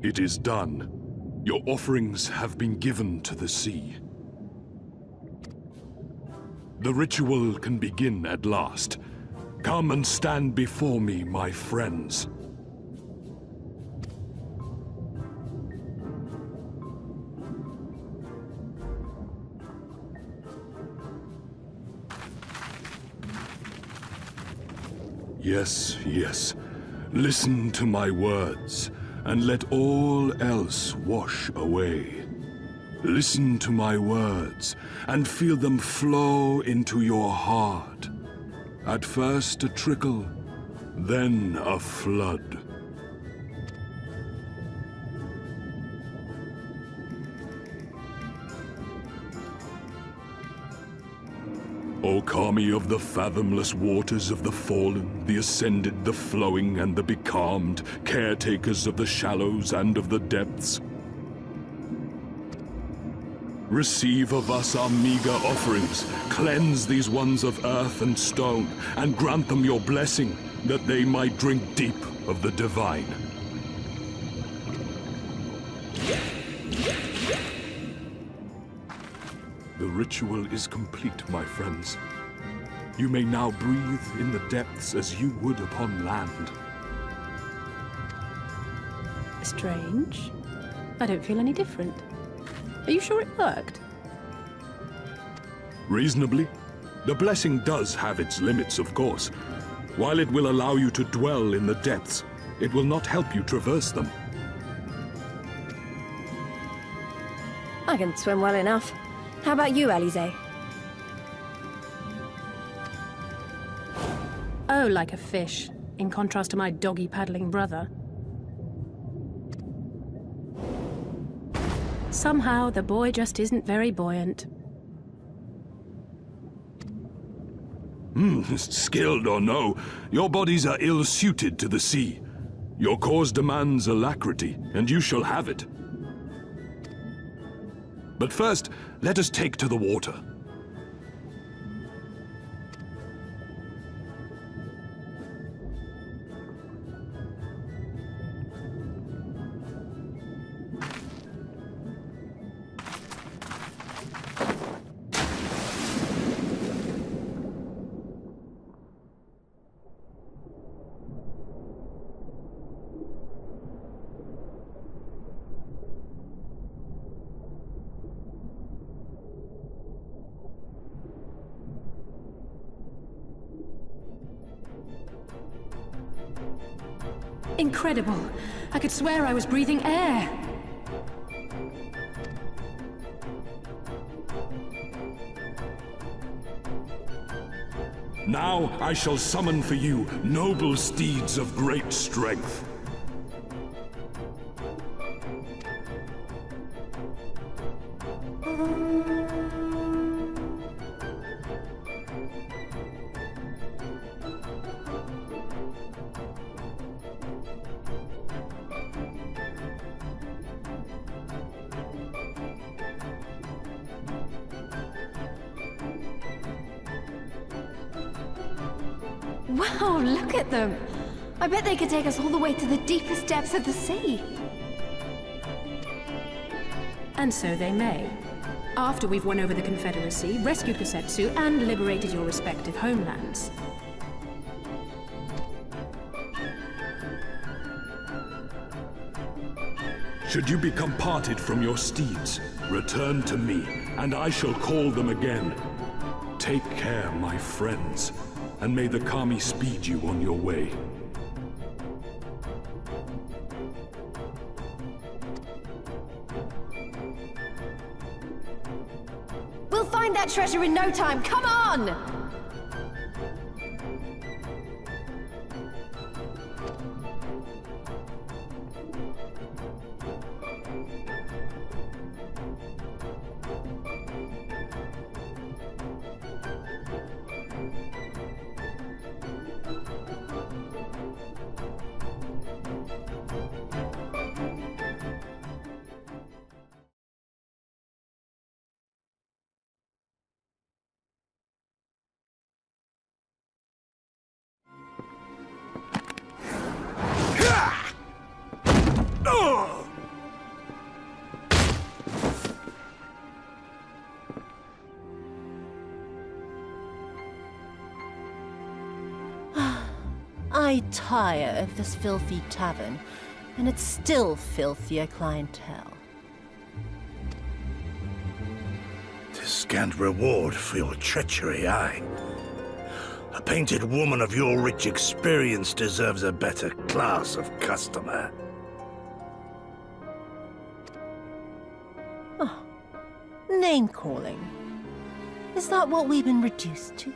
It is done. Your offerings have been given to the sea. The ritual can begin at last. Come and stand before me, my friends. Yes, yes. Listen to my words, and let all else wash away. Listen to my words, and feel them flow into your heart. At first a trickle, then a flood. O Kami of the fathomless waters of the fallen, the ascended, the flowing, and the becalmed, caretakers of the shallows and of the depths. Receive of us our meager offerings, cleanse these ones of earth and stone, and grant them your blessing, that they might drink deep of the divine. The ritual is complete, my friends. You may now breathe in the depths as you would upon land. Strange. I don't feel any different. Are you sure it worked? Reasonably. The blessing does have its limits, of course. While it will allow you to dwell in the depths, it will not help you traverse them. I can swim well enough. How about you, Alize? Oh, like a fish, in contrast to my doggy-paddling brother. Somehow, the boy just isn't very buoyant. Skilled or no, your bodies are ill-suited to the sea. Your cause demands alacrity, and you shall have it. But first, let us take to the water. Incredible! I could swear I was breathing air! Now I shall summon for you noble steeds of great strength. Wow, look at them! I bet they could take us all the way to the deepest depths of the sea. And so they may. After we've won over the Confederacy, rescued Kosetsu, and liberated your respective homelands. Should you become parted from your steeds, return to me, and I shall call them again. Take care, my friends, and may the Kami speed you on your way. We'll find that treasure in no time, come on! I tire of this filthy tavern, and its still filthier clientele. "'Tis scant reward for your treachery, aye. A painted woman of your rich experience deserves a better class of customer." Oh, name-calling. Is that what we've been reduced to?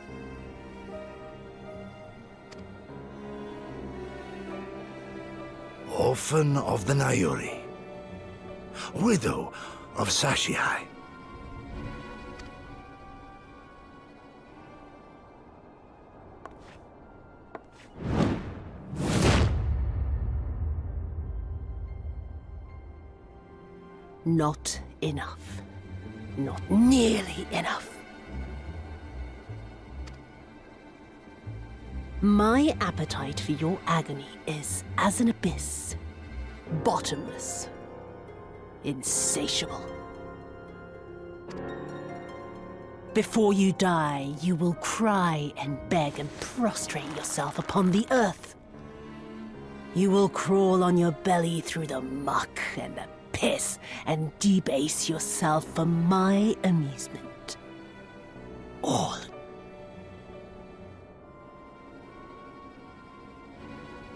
Orphan of the Nayuri. Widow of Sashihai. Not enough. Not nearly enough. My appetite for your agony is as an abyss. Bottomless. Insatiable. Before you die, you will cry and beg and prostrate yourself upon the earth. You will crawl on your belly through the muck and the piss and debase yourself for my amusement. All.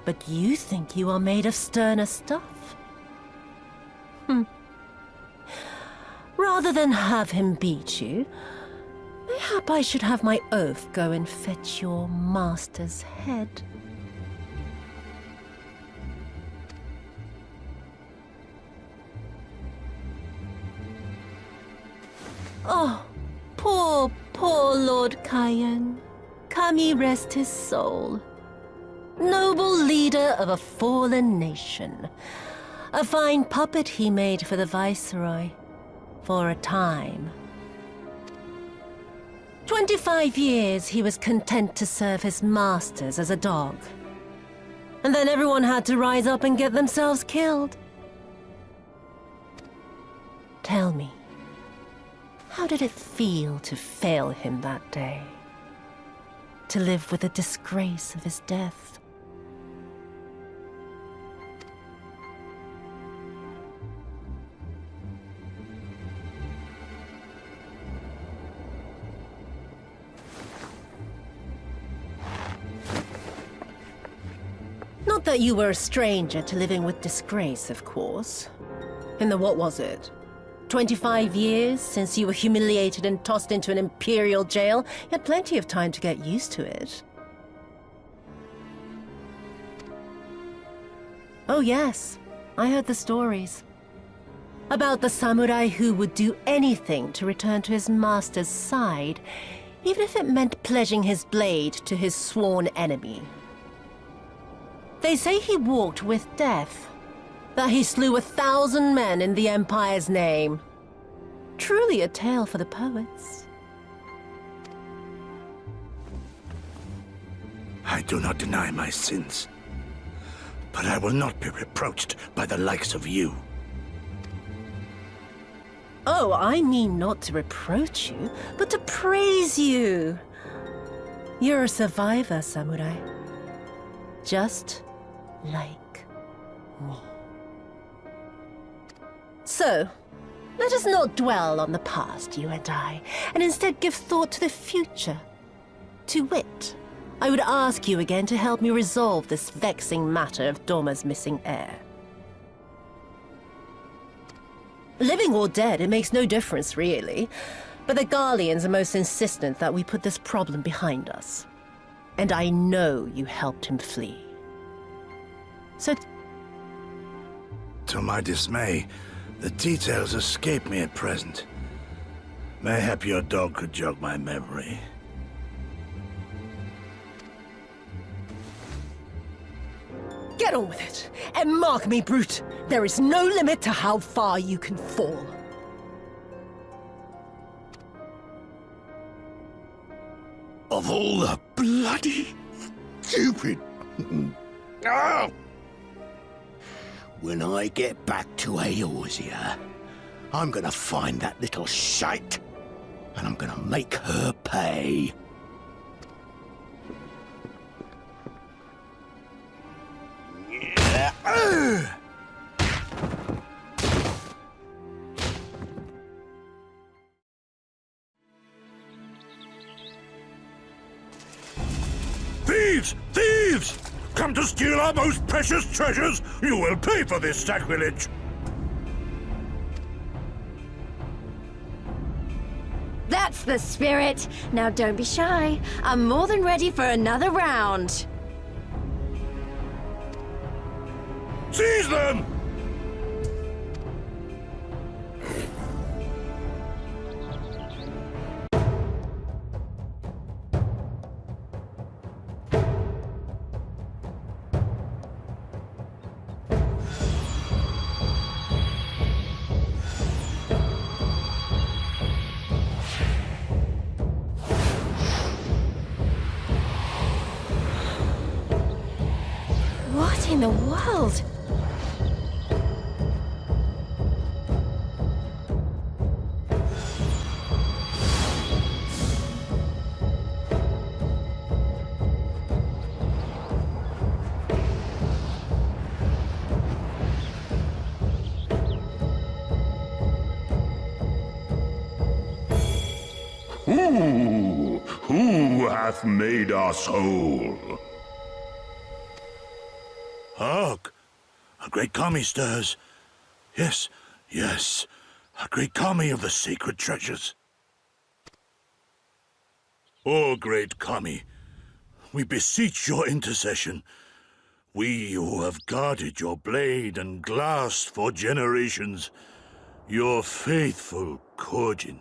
But you think you are made of sterner stuff? Rather than have him beat you, mayhap I should have my oaf go and fetch your master's head. Oh, poor, poor Lord Cayenne. Kami rest his soul. Noble leader of a fallen nation. A fine puppet he made for the Viceroy. For a time. 25 years he was content to serve his masters as a dog. And then everyone had to rise up and get themselves killed. Tell me, how did it feel to fail him that day? To live with the disgrace of his death? Not that you were a stranger to living with disgrace, of course. In the what was it? 25 years since you were humiliated and tossed into an imperial jail? You had plenty of time to get used to it. Oh yes, I heard the stories. About the samurai who would do anything to return to his master's side, even if it meant pledging his blade to his sworn enemy. They say he walked with death, that he slew 1,000 men in the Empire's name. Truly a tale for the poets. I do not deny my sins, but I will not be reproached by the likes of you. Oh, I mean not to reproach you, but to praise you. You're a survivor, samurai. Just like me. So, let us not dwell on the past, you and I, and instead give thought to the future. To wit, I would ask you again to help me resolve this vexing matter of Doma's missing heir. Living or dead, it makes no difference, really. But the Garleans are most insistent that we put this problem behind us. And I know you helped him flee. So... To my dismay, the details escape me at present. Mayhap your dog could jog my memory. Get on with it, and mark me, brute. There is no limit to how far you can fall. Of all the bloody stupid... Ah! When I get back to Eorzea, I'm gonna find that little shite, and I'm gonna make her pay. Thieves! Thieves! Come to steal our most precious treasures? You will pay for this sacrilege! That's the spirit! Now don't be shy. I'm more than ready for another round. Seize them! What in the world? Who hath made us whole? Hark! A great kami stirs. Yes, yes. A great kami of the sacred treasures. O great kami, we beseech your intercession. We who have guarded your blade and glass for generations. Your faithful Kojin.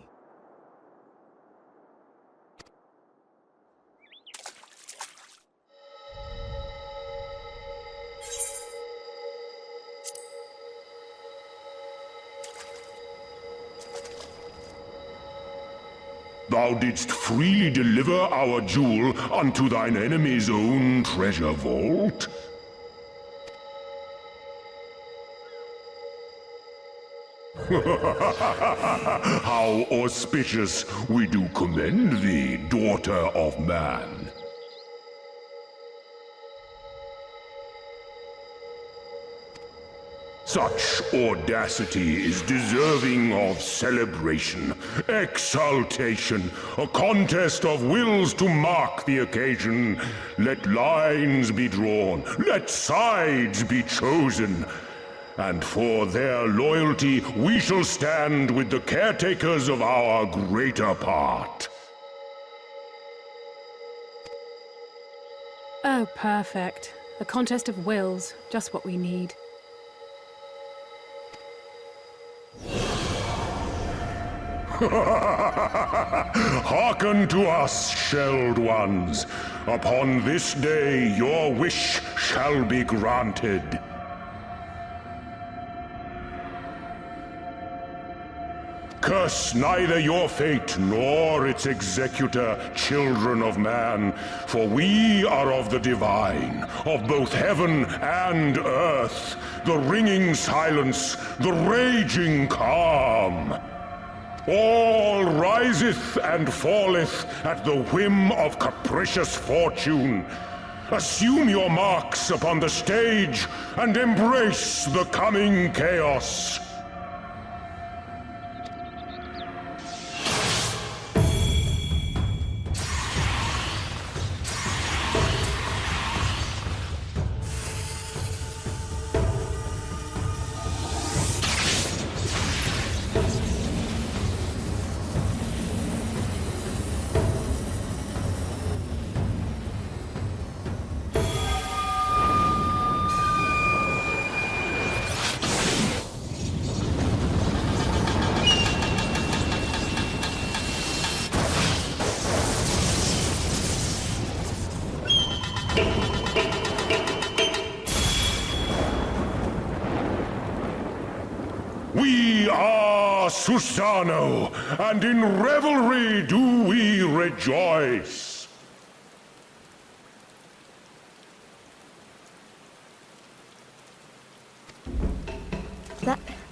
Thou didst freely deliver our jewel unto thine enemy's own treasure vault? How auspicious we do commend thee, daughter of man. Such audacity is deserving of celebration, exaltation, a contest of wills to mark the occasion. Let lines be drawn, let sides be chosen. And for their loyalty, we shall stand with the caretakers of our greater part. Oh, perfect. A contest of wills. Just what we need. Hearken to us, shelled ones. Upon this day, your wish shall be granted. Curse neither your fate nor its executor, children of man, for we are of the divine, of both heaven and earth, the ringing silence, the raging calm. All riseth and falleth at the whim of capricious fortune. Assume your marks upon the stage and embrace the coming chaos. We are Susano, and in revelry do we rejoice.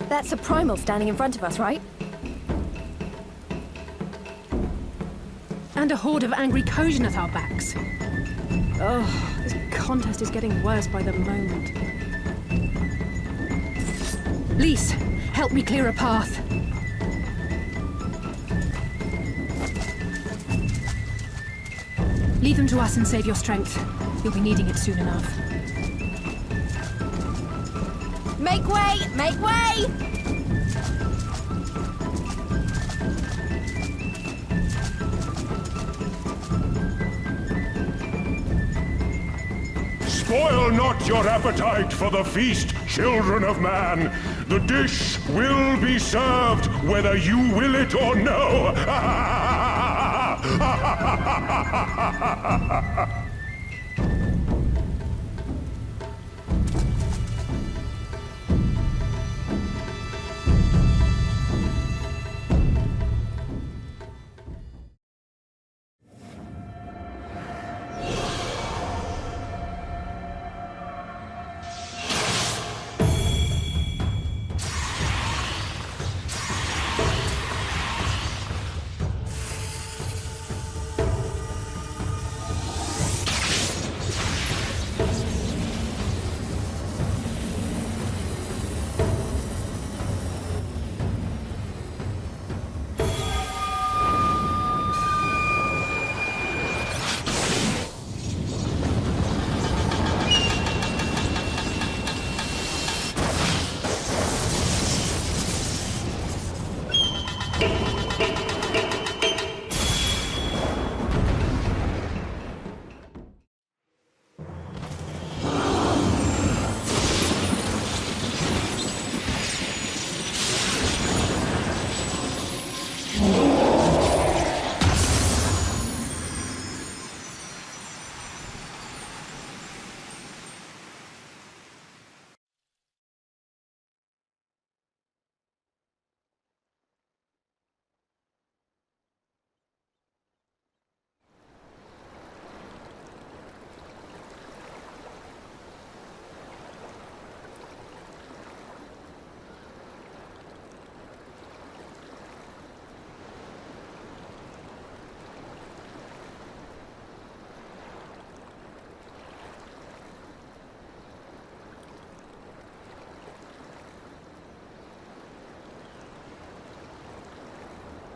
That's a primal standing in front of us, right? And a horde of angry Kojin at our backs. Oh, this contest is getting worse by the moment. Lise, help me clear a path. Leave them to us and save your strength. You'll be needing it soon enough. Make way! Make way! Spoil not your appetite for the feast, children of man. The dish will be served whether you will it or no.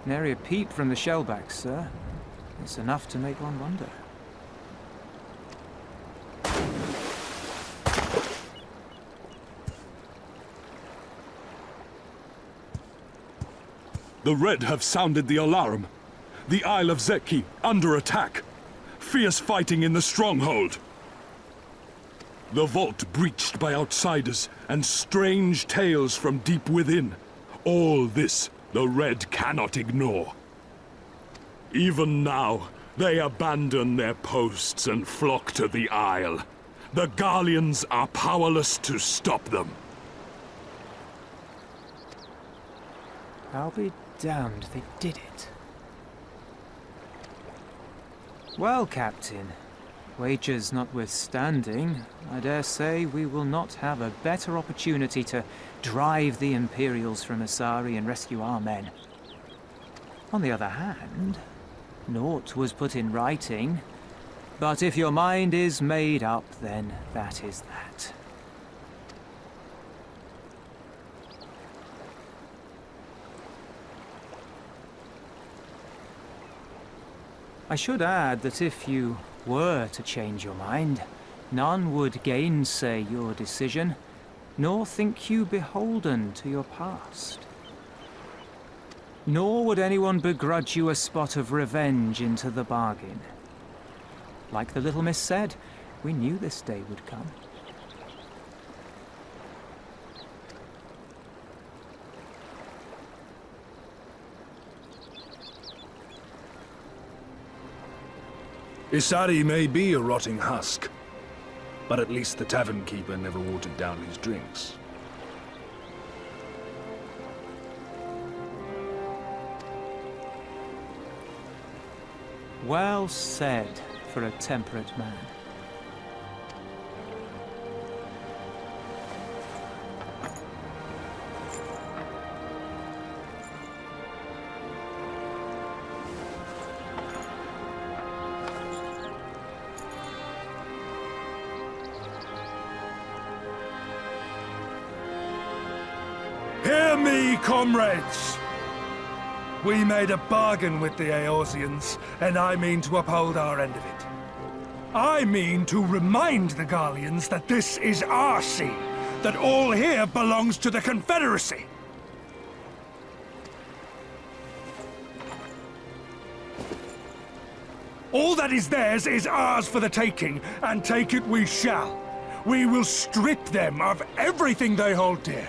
Nary a peep from the shellbacks, sir. It's enough to make one wonder. The Red have sounded the alarm. The Isle of Zeki under attack. Fierce fighting in the stronghold. The vault breached by outsiders and strange tales from deep within. All this the Red cannot ignore. Even now, they abandon their posts and flock to the Isle. The Garleans are powerless to stop them. I'll be damned they did it. Well, Captain, wagers notwithstanding, I dare say we will not have a better opportunity to drive the Imperials from Asari and rescue our men. On the other hand, naught was put in writing, but if your mind is made up, then that is that. I should add that if you were to change your mind, none would gainsay your decision, nor think you beholden to your past. Nor would anyone begrudge you a spot of revenge into the bargain. Like the little miss said, we knew this day would come. Isari may be a rotting husk, but at least the tavern keeper never watered down his drinks. Well said for a temperate man. Hear me, comrades! We made a bargain with the Eorzeans, and I mean to uphold our end of it. I mean to remind the Garleans that this is our sea, that all here belongs to the Confederacy. All that is theirs is ours for the taking, and take it we shall. We will strip them of everything they hold dear.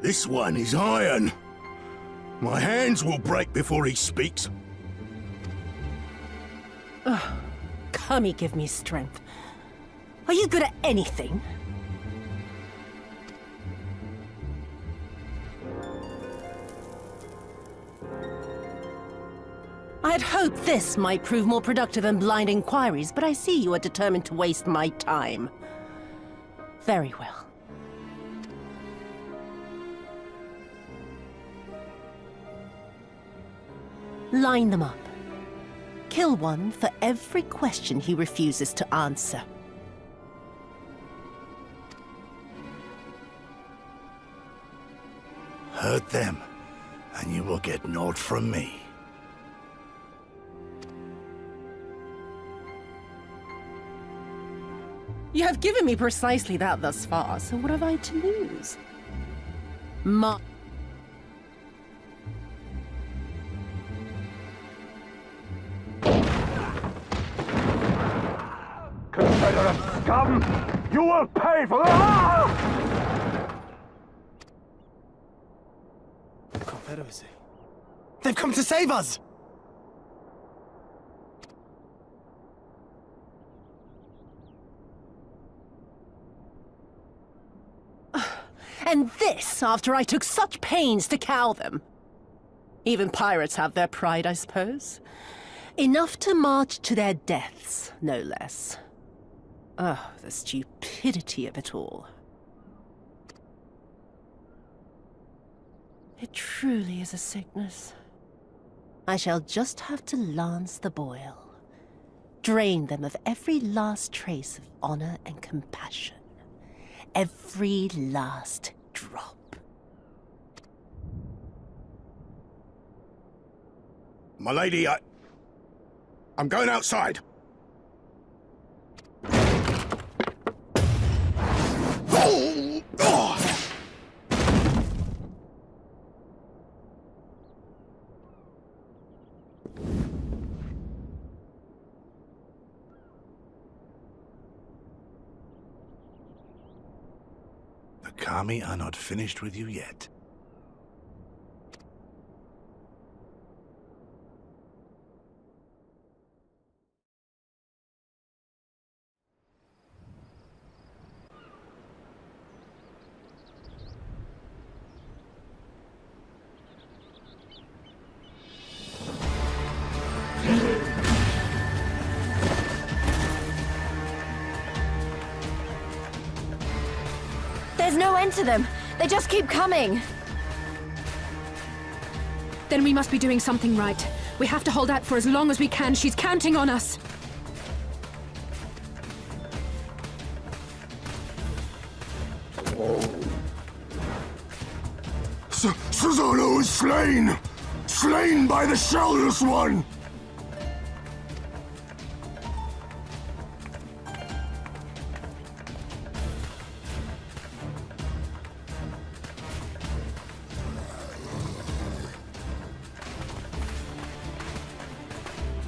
This one is iron. My hands will break before he speaks. Kami, give me strength. Are you good at anything? I had hoped this might prove more productive than blind inquiries, but I see you are determined to waste my time. Very well. Line them up. Kill one for every question he refuses to answer. Hurt them, and you will get naught from me. You have given me precisely that thus far, so what have I to lose? Confederate scum! You will pay for that! Confederacy. They've come to save us! And this after I took such pains to cow them. Even pirates have their pride, I suppose. Enough to march to their deaths, no less. Oh, the stupidity of it all. It truly is a sickness. I shall just have to lance the boil. Drain them of every last trace of honor and compassion. Every last drop. My lady, I'm going outside. The Kami are not finished with you yet. There's no end to them. They just keep coming. Then we must be doing something right. We have to hold out for as long as we can. She's counting on us. Susanoo is slain! Slain by the Shellless One!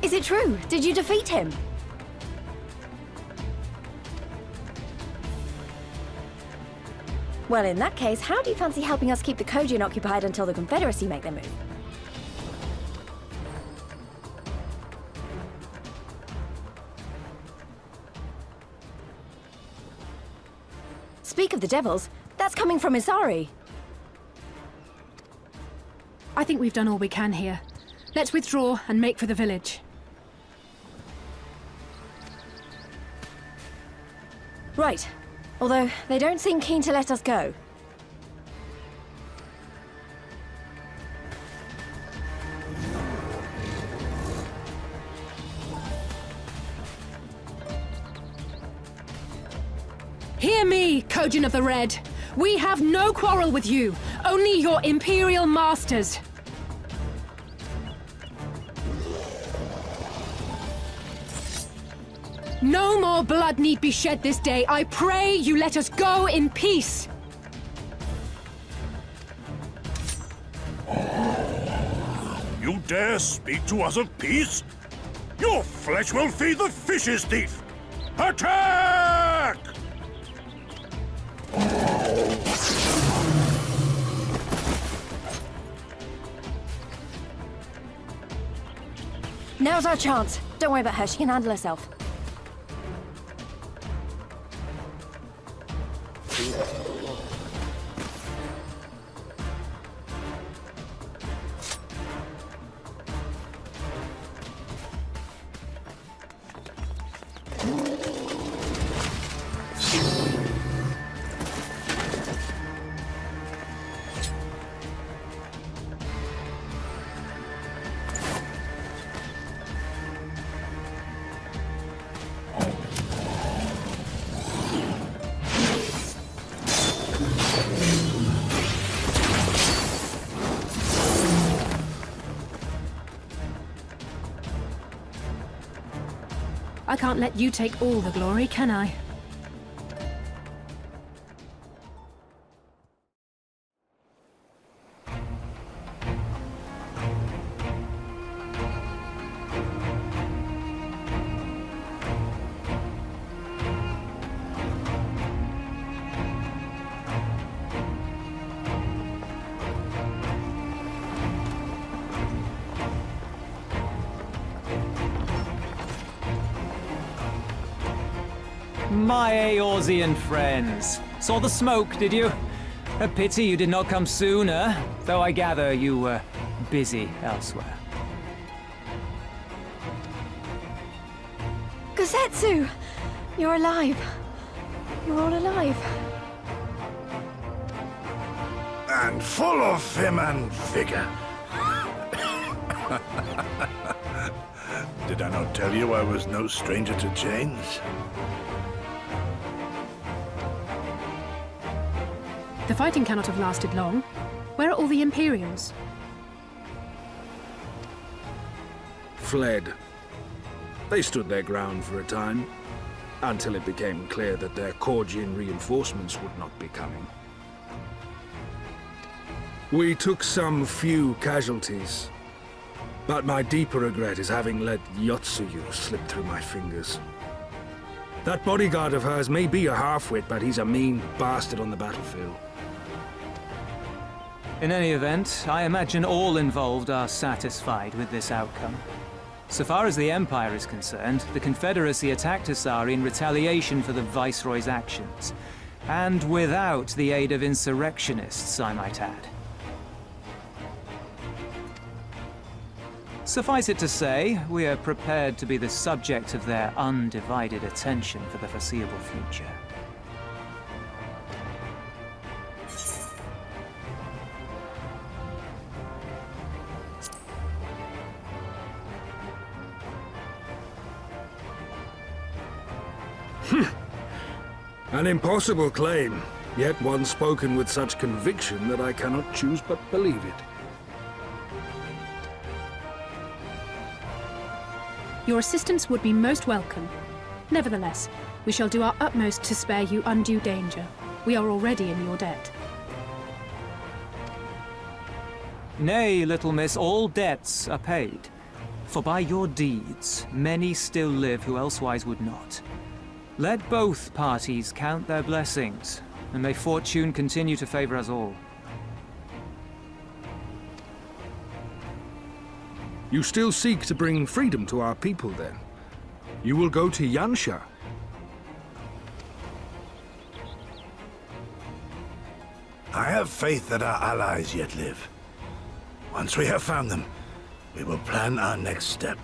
Is it true? Did you defeat him? Well, in that case, how do you fancy helping us keep the Kojin occupied until the Confederacy make their move? Speak of the devils, that's coming from Isari. I think we've done all we can here. Let's withdraw and make for the village. Right. Although, they don't seem keen to let us go. Hear me, Kojin of the Red. We have no quarrel with you, only your Imperial masters. No more blood need be shed this day. I pray you let us go in peace. You dare speak to us of peace? Your flesh will feed the fishes, thief! Attack! Now's our chance. Don't worry about her, she can handle herself. I can't let you take all the glory, can I? My Eorzean friends. Saw the smoke, did you? A pity you did not come sooner, though I gather you were busy elsewhere. Gosetsu! You're alive. You're all alive. And full of vim and vigor. Did I not tell you I was no stranger to chains? The fighting cannot have lasted long. Where are all the Imperials? Fled. They stood their ground for a time, until it became clear that their Korgian reinforcements would not be coming. We took some few casualties, but my deeper regret is having let Yotsuyu slip through my fingers. That bodyguard of hers may be a half-wit, but he's a mean bastard on the battlefield. In any event, I imagine all involved are satisfied with this outcome. So far as the Empire is concerned, the Confederacy attacked Asari in retaliation for the Viceroy's actions. And without the aid of insurrectionists, I might add. Suffice it to say, we are prepared to be the subject of their undivided attention for the foreseeable future. An impossible claim, yet one spoken with such conviction that I cannot choose but believe it. Your assistance would be most welcome. Nevertheless, we shall do our utmost to spare you undue danger. We are already in your debt. Nay, little miss, all debts are paid. For by your deeds, many still live who elsewise would not. Let both parties count their blessings, and may fortune continue to favor us all. You still seek to bring freedom to our people, then? You will go to Yansha. I have faith that our allies yet live. Once we have found them, we will plan our next step.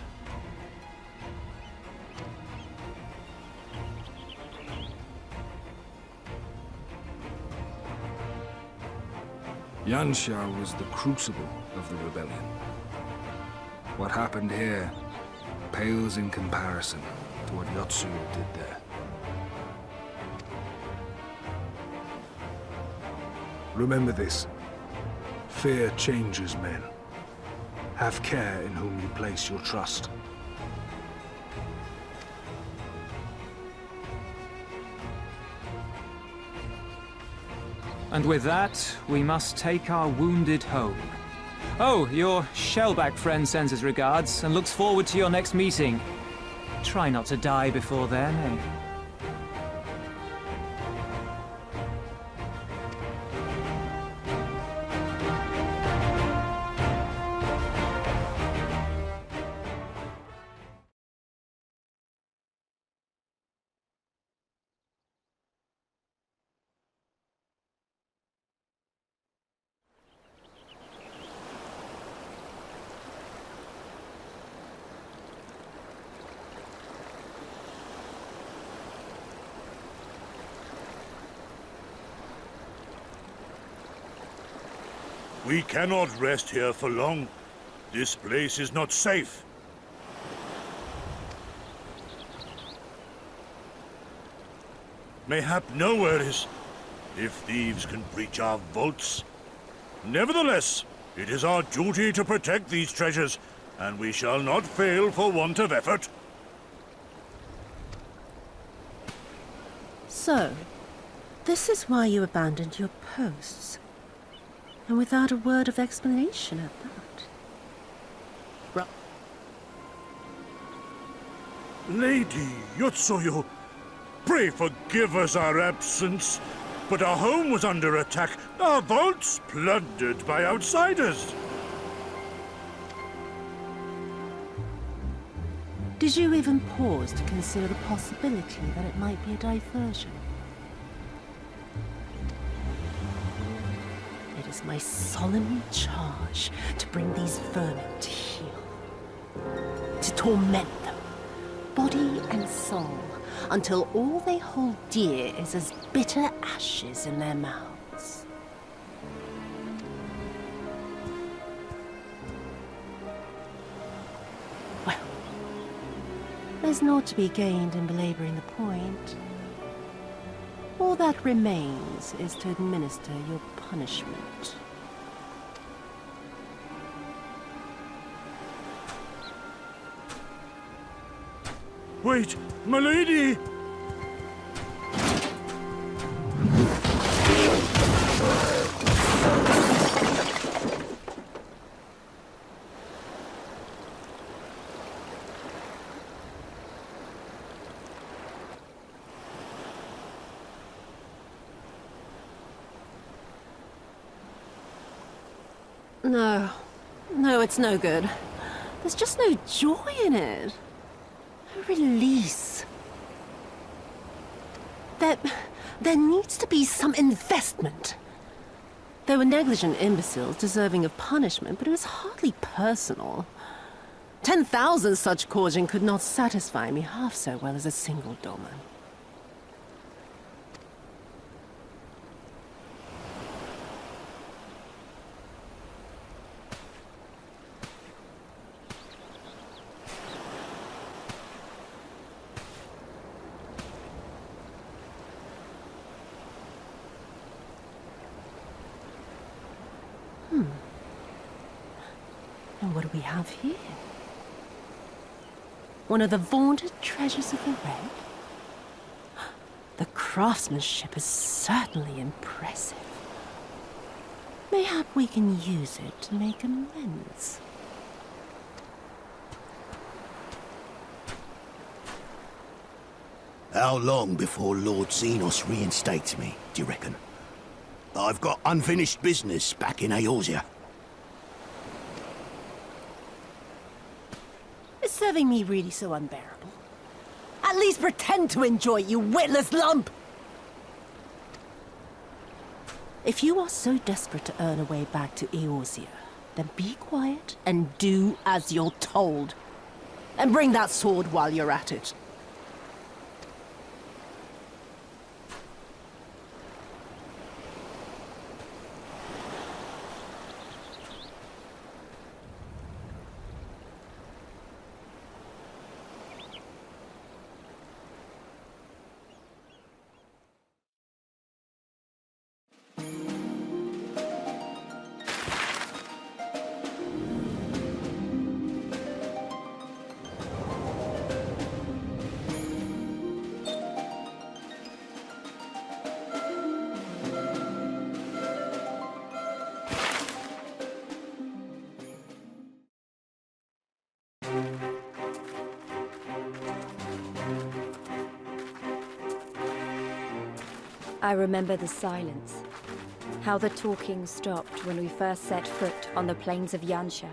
Yansha was the crucible of the rebellion. What happened here pales in comparison to what Yotsuyu did there. Remember this. Fear changes men. Have care in whom you place your trust. And with that, we must take our wounded home. Oh, your shellback friend sends his regards and looks forward to your next meeting. Try not to die before then, eh? We cannot rest here for long. This place is not safe. Mayhap nowhere is, if thieves can breach our vaults. Nevertheless, it is our duty to protect these treasures, and we shall not fail for want of effort. So, this is why you abandoned your posts. And without a word of explanation at that. Lady Yotsuyu, pray forgive us our absence, but our home was under attack, our vaults plundered by outsiders. Did you even pause to consider the possibility that it might be a diversion? It is my solemn charge to bring these vermin to heel. To torment them, body and soul, until all they hold dear is as bitter ashes in their mouths. Well, there's naught to be gained in belaboring the point. All that remains is to administer your punishment. Wait, my lady! No, it's no good. There's just no joy in it. No release. There needs to be some investment. There were negligent imbeciles deserving of punishment, but it was hardly personal. 10,000 such causing could not satisfy me half so well as a single doorman. And what do we have here? One of the vaunted treasures of the Red? The craftsmanship is certainly impressive. Mayhap we can use it to make amends. How long before Lord Xenos reinstates me, do you reckon? I've got unfinished business back in Eorzea. Is serving me really so unbearable? At least pretend to enjoy it, you witless lump! If you are so desperate to earn a way back to Eorzea, then be quiet and do as you're told. And bring that sword while you're at it. I remember the silence. How the talking stopped when we first set foot on the plains of Yansha.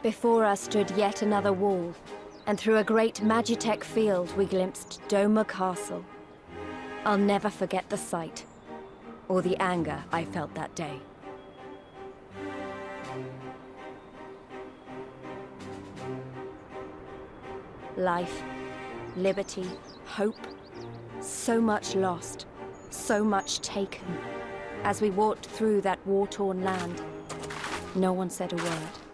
Before us stood yet another wall, and through a great Magitech field we glimpsed Doma Castle. I'll never forget the sight, or the anger I felt that day. Life, liberty, hope, so much lost, so much taken. As we walked through that war-torn land, no one said a word.